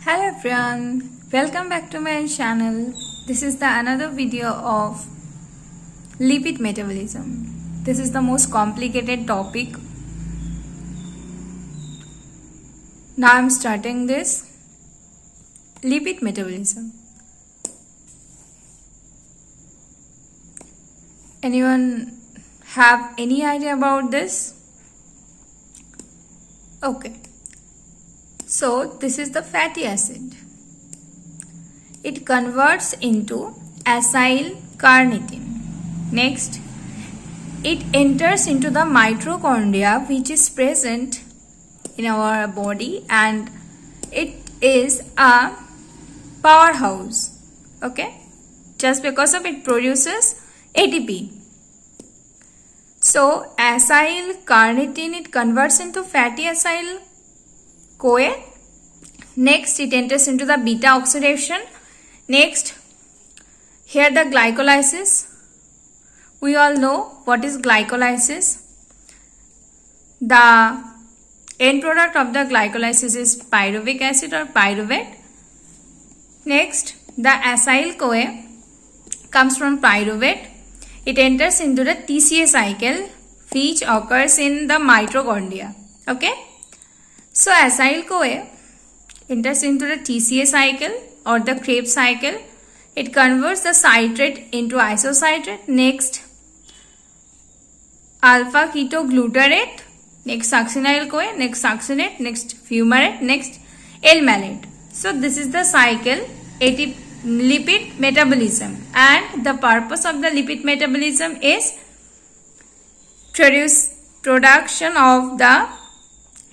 Hello everyone, welcome back to my channel. This is the another video of lipid metabolism. This is the most complicated topic. Now I'm starting this lipid metabolism. Anyone have any idea about this? Okay. So this is the fatty acid. It converts into acyl carnitine. Next, it enters into the mitochondria which is present in our body and it is a powerhouse. Okay, just because of it produces ATP. So acyl carnitine, it converts into fatty acyl CoA. Next, it enters into the beta oxidation. Next, here the glycolysis. We all know what is glycolysis. The end product of the glycolysis is pyruvic acid or pyruvate. Next, the acyl CoA comes from pyruvate. It enters into the TCA cycle which occurs in the mitochondria. Okay. So acyl CoA enters into the TCA cycle or the Krebs cycle. It converts the citrate into isocitrate. Next, alpha ketoglutarate. Next, succinyl CoA. Next, succinate. Next, fumarate. Next, L-malate. So this is the cycle lipid metabolism, and the purpose of the lipid metabolism is production of the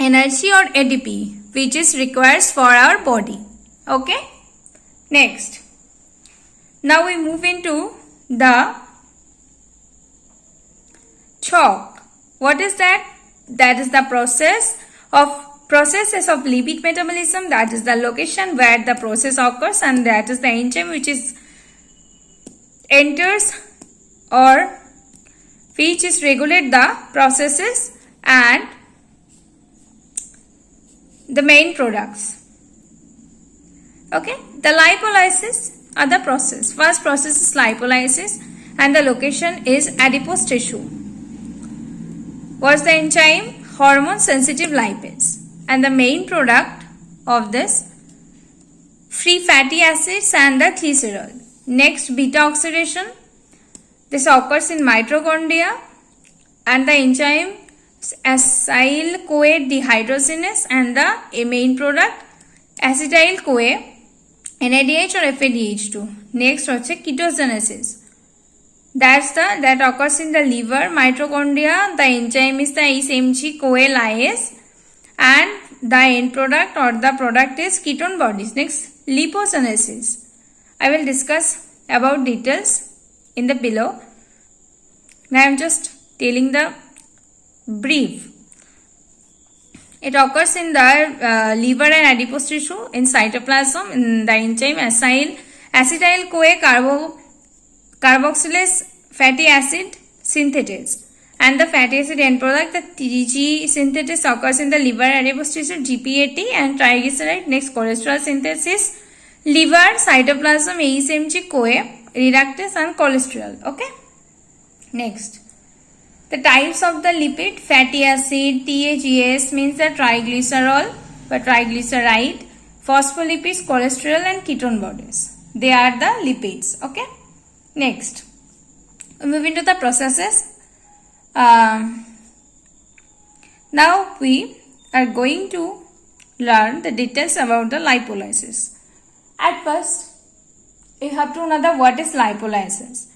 energy or ATP which is required for our body. Okay. Next, now we move into the chalk. What is that? That is the processes of lipid metabolism. That is the location where the process occurs, and that is the enzyme which is enters or which is regulate the processes and the main products. Okay, the lipolysis are the process. First process is lipolysis and the location is adipose tissue. What's the enzyme? Hormone sensitive lipids. And the main product of this, free fatty acids and the glycerol. Next, beta oxidation. This occurs in mitochondria and the enzyme acyl CoA dehydrogenase and the main product acetyl CoA NADH or FADH2. Next, ketogenesis. That occurs in the liver, mitochondria. The enzyme is the HMG CoA lyase and the end product or the product is ketone bodies. Next, lipogenesis. I will discuss about details in the below. Now I am just telling the brief. It occurs in the liver and adipose tissue in cytoplasm in the enzyme acetyl CoA carboxylase fatty acid synthetase. And the fatty acid end product, the TG synthesis occurs in the liver adipose tissue, GPAT and triglyceride. Next, cholesterol synthesis, liver, cytoplasm, HMG, CoA, reductase and cholesterol. Okay. Next, the types of the lipid, fatty acid, TAGS means the triglycerol or triglyceride, phospholipids, cholesterol and ketone bodies. They are the lipids. Okay. Next, we move into the processes. Now we are going to learn the details about the lipolysis. At first, you have to know what is lipolysis.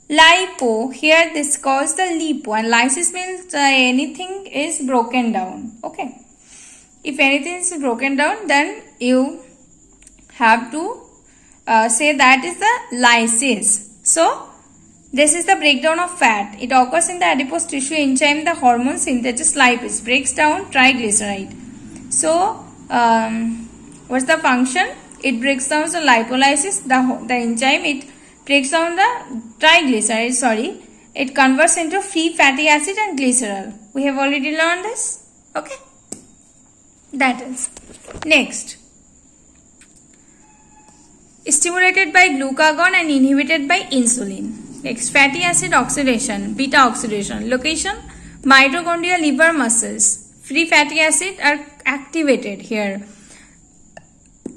Lipo, here this calls the lipo, and lysis means anything is broken down. Okay. If anything is broken down, then you have to say that is the lysis. So this is the breakdown of fat. It occurs in the adipose tissue enzyme. The hormone synthesis lipase breaks down triglyceride. So what's the function? It breaks down the lipolysis. The enzyme, it breaks down the triglyceride. It converts into free fatty acid and glycerol. We have already learned this. Okay. That is. Next, stimulated by glucagon and inhibited by insulin. Next, fatty acid oxidation, beta oxidation. Location, mitochondria, liver, muscles. Free fatty acid are activated here.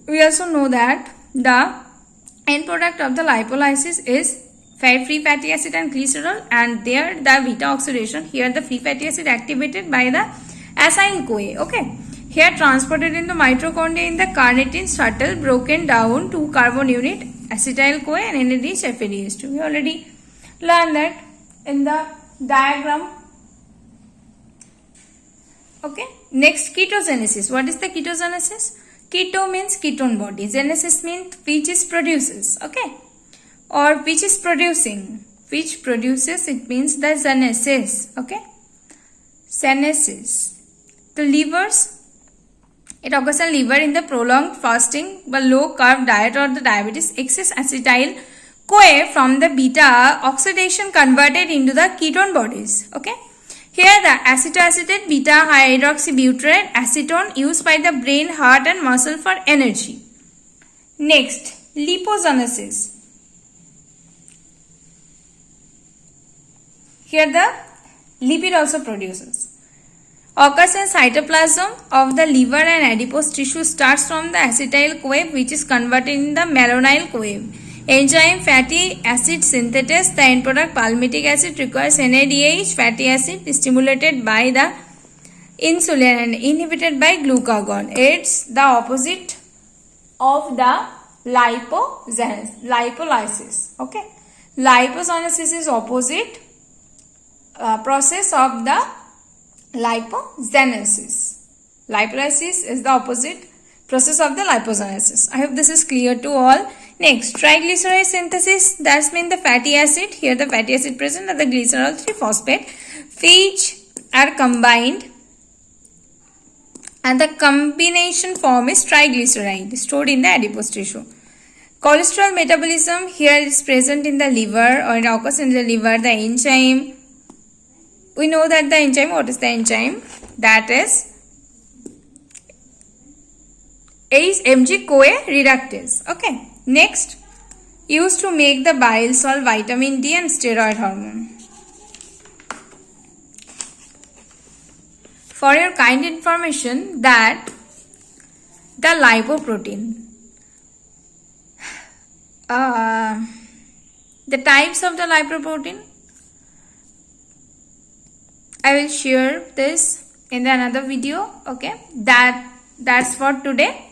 We also know that the end product of the lipolysis is free fatty acid and glycerol, and there the beta oxidation. Here the free fatty acid activated by the acyl CoA. Okay. Here transported into mitochondria in the carnitine shuttle, broken down to carbon unit, acetyl CoA and NADH FADH2. We already learned that in the diagram. Okay. Next, ketogenesis. What is the ketogenesis? Keto means ketone body. Genesis means which is produces. Okay. Or which is producing. Which produces, it means the genesis. Okay. Genesis. The livers. It occurs in liver in the prolonged fasting but low carb diet or the diabetes. Excess acetyl CoA from the beta oxidation converted into the ketone bodies. Okay. Here the acetoacetate beta hydroxybutyrate acetone used by the brain, heart and muscle for energy. Next, lipogenesis. Here the lipid also produces. Occurs in cytoplasm of the liver and adipose tissue, starts from the acetyl CoA which is converted in the malonyl CoA. Enzyme fatty acid synthesis, the end product palmitic acid requires NADH fatty acid stimulated by the insulin and inhibited by glucagon. It's the opposite of the lipolysis. Okay. Lipogenesis is opposite process of the lipogenesis. Lipolysis is the opposite process of the lipogenesis. I hope this is clear to all. Next, triglyceride synthesis, that means the fatty acid. Here the fatty acid present are the glycerol 3-phosphate which are combined and the combination form is triglyceride stored in the adipose tissue. Cholesterol metabolism here is present in the liver or it occurs in the liver. The enzyme, we know that the enzyme, what is the enzyme? That is Mg-CoA reductase. Okay. Next, used to make the bile salt, vitamin D and steroid hormone. For your kind information that the lipoprotein, the types of the lipoprotein, I will share this in another video. Okay, that's for today.